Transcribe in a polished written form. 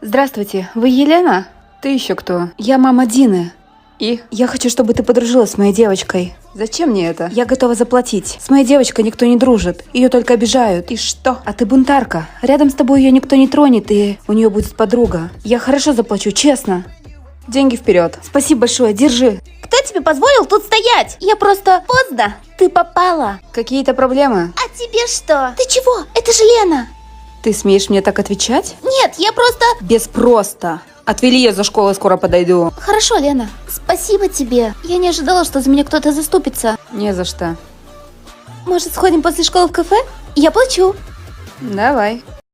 Здравствуйте, вы Елена? Ты еще кто? Я мама Дины. И? Я хочу, чтобы ты подружилась с моей девочкой. Зачем мне это? Я готова заплатить. С моей девочкой никто не дружит. Ее только обижают. И что? А ты бунтарка. Рядом с тобой ее никто не тронет, и у нее будет подруга. Я хорошо заплачу, честно. Деньги вперед. Спасибо большое, держи. Кто тебе позволил тут стоять? Я просто поздно. Ты попала. Какие-то проблемы? А тебе что? Ты чего? Это же Лена. Ты смеешь мне так отвечать? Нет, я просто... Без просто. Отвели ее за школу, скоро подойду. Хорошо, Лена. Спасибо тебе. Я не ожидала, что за меня кто-то заступится. Не за что. Может, сходим после школы в кафе? Я плачу. Давай.